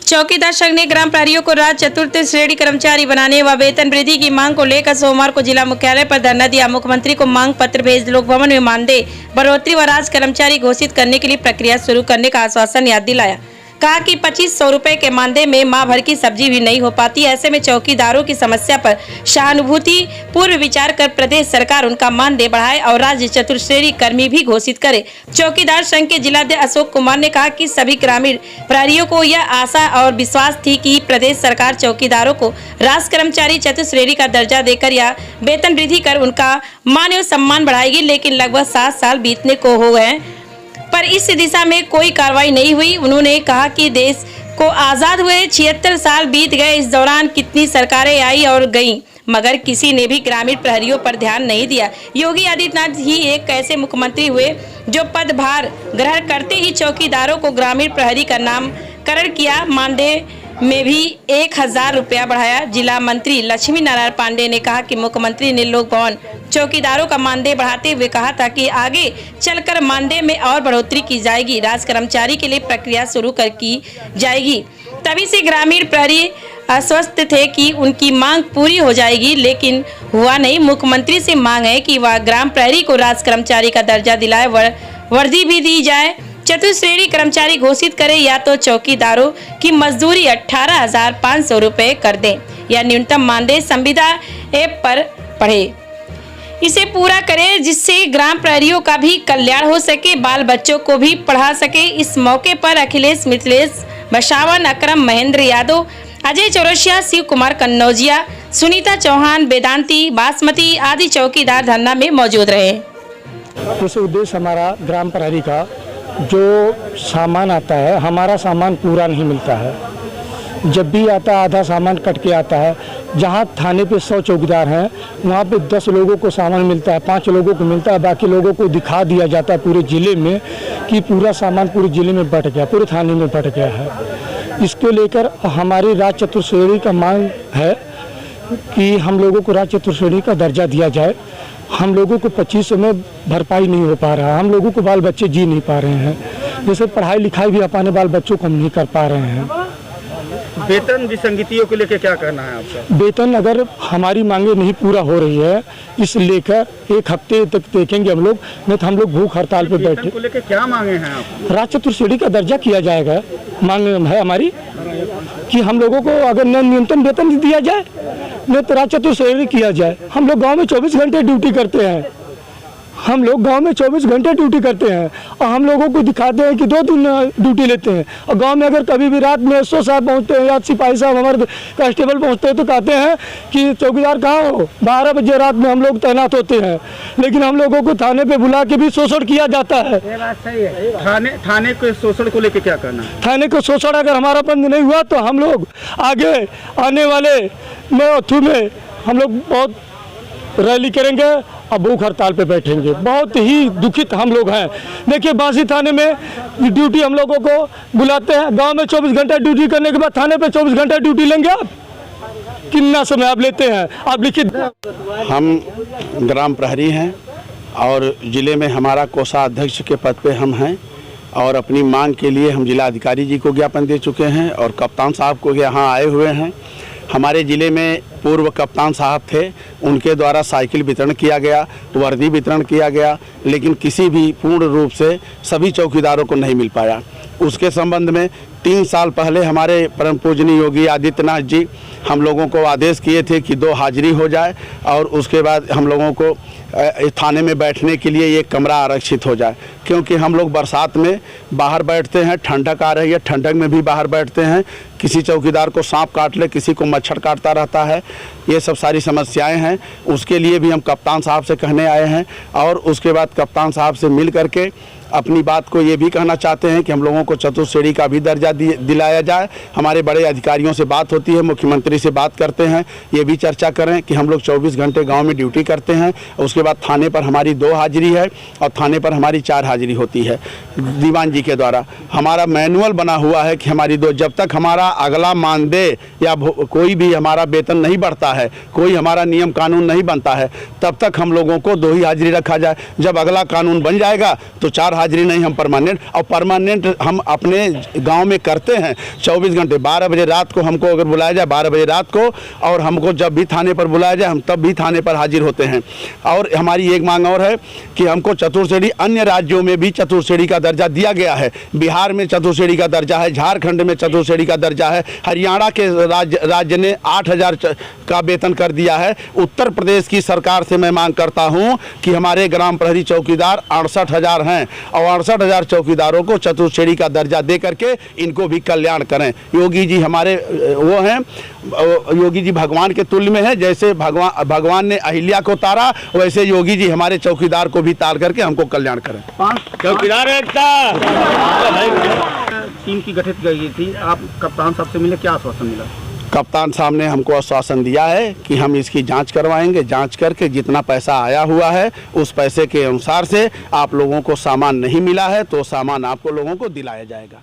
चौकीदार संघ ने ग्राम प्रहरियों को राज्य चतुर्थ श्रेणी कर्मचारी बनाने व वेतन वृद्धि की मांग को लेकर सोमवार को जिला मुख्यालय पर धरना दिया। मुख्यमंत्री को मांग पत्र भेज लोक भवन में मानदेय बढ़ोतरी व राज्य कर्मचारी घोषित करने के लिए प्रक्रिया शुरू करने का आश्वासन याद दिलाया। कहा कि 2500 रुपए के मानदेय में मां भर की सब्जी भी नहीं हो पाती। ऐसे में चौकीदारों की समस्या पर सहानुभूति पूर्व विचार कर प्रदेश सरकार उनका मानदेय बढ़ाए और राज्य चतुर्श्रेणी कर्मी भी घोषित करे। चौकीदार संघ के जिलाध्यक्ष अशोक कुमार ने कहा कि सभी ग्रामीण प्रहरियों को यह आशा और विश्वास थी कि प्रदेश सरकार चौकीदारों को राष्ट्र कर्मचारी चतुर्श्रेणी का दर्जा देकर या वेतन वृद्धि कर उनका मान और सम्मान बढ़ाएगी, लेकिन लगभग 7 साल बीतने को हो गए पर इस दिशा में कोई कार्रवाई नहीं हुई। उन्होंने कहा कि देश को आज़ाद हुए 76 साल बीत गए। इस दौरान कितनी सरकारें आई और गईं, मगर किसी ने भी ग्रामीण प्रहरियों पर ध्यान नहीं दिया। योगी आदित्यनाथ ही एक ऐसे मुख्यमंत्री हुए जो पदभार ग्रहण करते ही चौकीदारों को ग्रामीण प्रहरी का नामकरण किया, मानदेय में भी 1000 रुपया बढ़ाया। जिला मंत्री लक्ष्मी नारायण पांडे ने कहा कि मुख्यमंत्री ने लोक भवन चौकीदारों का मानदेय बढ़ाते हुए कहा था कि आगे चलकर मानदेय में और बढ़ोतरी की जाएगी, राज्य कर्मचारी के लिए प्रक्रिया शुरू कर की जाएगी। तभी से ग्रामीण प्रहरी आश्वस्त थे कि उनकी मांग पूरी हो जाएगी, लेकिन हुआ नहीं। मुख्यमंत्री से मांग है कि वह ग्राम प्रहरी को राज्य कर्मचारी का दर्जा दिलाए, वर्दी भी दी जाए, चतुर्श्रेणी कर्मचारी घोषित करे या तो चौकीदारों की मजदूरी 18,500 रुपए कर दें या न्यूनतम मानदेय संविदा ऐप पर पढ़े, इसे पूरा करें जिससे ग्राम प्रहरियों का भी कल्याण हो सके, बाल बच्चों को भी पढ़ा सके। इस मौके पर अखिलेश मिथिलेश बसावन, अकरम महेंद्र यादव, अजय चौरसिया, शिव कुमार कन्नौजिया, सुनीता चौहान, वेदांती बासमती आदि चौकीदार धरना में मौजूद रहे। उस उद्देश्य हमारा ग्राम प्रहरी का जो सामान आता है, हमारा सामान पूरा नहीं मिलता है। जब भी आता है आधा सामान कट के आता है। जहाँ थाने पे 100 चौकीदार हैं, वहाँ पे 10 लोगों को सामान मिलता है, 5 लोगों को मिलता है, बाकी लोगों को दिखा दिया जाता है पूरे ज़िले में कि पूरा सामान पूरे ज़िले में बट गया, पूरे थाने में बट गया है। इसको लेकर हमारी राज्य चतुर्श्रेणी का मांग है कि हम लोगों को राज्य चतुर्श्रेणी का दर्जा दिया जाए। हम लोगों को 2500 में भरपाई नहीं हो पा रहा है, हम लोगों को बाल बच्चे जी नहीं पा रहे हैं, जैसे पढ़ाई लिखाई भी अपने बाल बच्चों को हम नहीं कर पा रहे हैं। वेतन विसंगतियों को लेकर क्या कहना है आपका? वेतन अगर हमारी मांगे नहीं पूरा हो रही है, इस लेकर 1 हफ्ते तक देखेंगे हम लोग, नहीं तो हम लोग भूख हड़ताल पे बैठे। को लेकर क्या मांगे हैं आप? राज्य चतुर्श्रेणी का दर्जा किया जाएगा, मांग है हमारी कि हम लोगों को अगर न्यूनतम वेतन दिया जाए, नहीं तो राज्य चतुर्श्रेणी किया जाए। हम लोग गाँव में 24 घंटे ड्यूटी करते हैं, हम लोग गांव में 24 घंटे ड्यूटी करते हैं और हम लोगों को दिखाते हैं कि 2 दिन ड्यूटी लेते हैं। और गांव में अगर कभी भी रात में SO साहब पहुँचते हैं या सिपाही साहब हमारे कांस्टेबल पहुँचते हैं तो कहते हैं कि चौकीदार कहाँ हो, 12 बजे रात में हम लोग तैनात होते हैं, लेकिन हम लोगों को थाने पे बुला के भी शोषण किया जाता है। ये बात सही है। थाने के शोषण को लेकर क्या कहना है? थाने को शोषण अगर हमारा बंद नहीं हुआ तो हम लोग आगे आने वाले में हम लोग बहुत रैली करेंगे और भूख हड़ताल पे बैठेंगे। बहुत ही दुखित हम लोग हैं। देखिए बांसी थाने में ड्यूटी हम लोगों को बुलाते हैं, गांव में 24 घंटा ड्यूटी करने के बाद थाने पे 24 घंटा ड्यूटी लेंगे आप? कितना समय आप लेते हैं? आप लिखित। हम ग्राम प्रहरी हैं और ज़िले में हमारा कोषाध्यक्ष के पद पे हम हैं और अपनी मांग के लिए हम जिला अधिकारी जी को ज्ञापन दे चुके हैं और कप्तान साहब को यहाँ आए हुए हैं। हमारे ज़िले में पूर्व कप्तान साहब थे, उनके द्वारा साइकिल वितरण किया गया, वर्दी वितरण किया गया, लेकिन किसी भी पूर्ण रूप से सभी चौकीदारों को नहीं मिल पाया। उसके संबंध में 3 साल पहले हमारे परम पूजनीय योगी आदित्यनाथ जी हम लोगों को आदेश किए थे कि 2 हाजिरी हो जाए और उसके बाद हम लोगों को थाने में बैठने के लिए एक कमरा आरक्षित हो जाए, क्योंकि हम लोग बरसात में बाहर बैठते हैं, ठंडक आ रही है, ठंडक में भी बाहर बैठते हैं, किसी चौकीदार को सांप काट ले, किसी को मच्छर काटता रहता है, ये सब सारी समस्याएं हैं। उसके लिए भी हम कप्तान साहब से कहने आए हैं और उसके बाद कप्तान साहब से मिल करके अपनी बात को ये भी कहना चाहते हैं कि हम लोगों को चतुर्श्रेणी का भी दर्जा दिलाया जाए। हमारे बड़े अधिकारियों से बात होती है, मुख्यमंत्री से बात करते हैं, ये भी चर्चा करें कि हम लोग 24 घंटे गांव में ड्यूटी करते हैं, उसके बाद थाने पर हमारी 2 हाजिरी है और थाने पर हमारी 4 हाजिरी होती है दीवान जी के द्वारा। हमारा मैनुअल बना हुआ है कि हमारी 2, जब तक हमारा अगला मानदेय या कोई भी हमारा वेतन नहीं बढ़ता है, कोई हमारा नियम कानून नहीं बनता है, तब तक हम लोगों को 2 ही हाजिरी रखा जाए। जब अगला कानून बन जाएगा तो 4 हाजिरी नहीं, हम परमानेंट, और परमानेंट हम अपने गांव में करते हैं 24 घंटे 12 बजे रात को हमको अगर बुलाया जाए 12 बजे रात को, और हमको जब भी थाने पर बुलाया जाए हम तब भी थाने पर हाजिर होते हैं। और हमारी एक मांग और है कि हमको चतुर्श्रेणी, अन्य राज्यों में भी चतुर्श्रेणी का दर्जा दिया गया है। बिहार में चतुर्श्रेणी का दर्जा है, झारखंड में चतुर्श्रेणी का दर्जा है, हरियाणा के राज्य ने 8,000 का वेतन कर दिया है। उत्तर प्रदेश की सरकार से मैं मांग करता हूं कि हमारे ग्राम प्रहरी चौकीदार 68,000 हैं और 68,000 चौकीदारों को चतुर्श्रेणी का दर्जा दे करके इनको भी कल्याण करें। योगी जी हमारे वो हैं, योगी जी भगवान के तुल्य में है। जैसे भगवान ने अहिल्या को तारा, वैसे योगी जी हमारे चौकीदार को भी तार करके हमको कल्याण करें। चौकीदार एकता टीम की गठित की गई थी, आप कप्तान साहब से मिले, क्या आश्वासन मिला? कप्तान साहब ने हमको आश्वासन दिया है कि हम इसकी जांच करवाएंगे, जांच करके जितना पैसा आया हुआ है उस पैसे के अनुसार से आप लोगों को सामान नहीं मिला है तो सामान आपको लोगों को दिलाया जाएगा।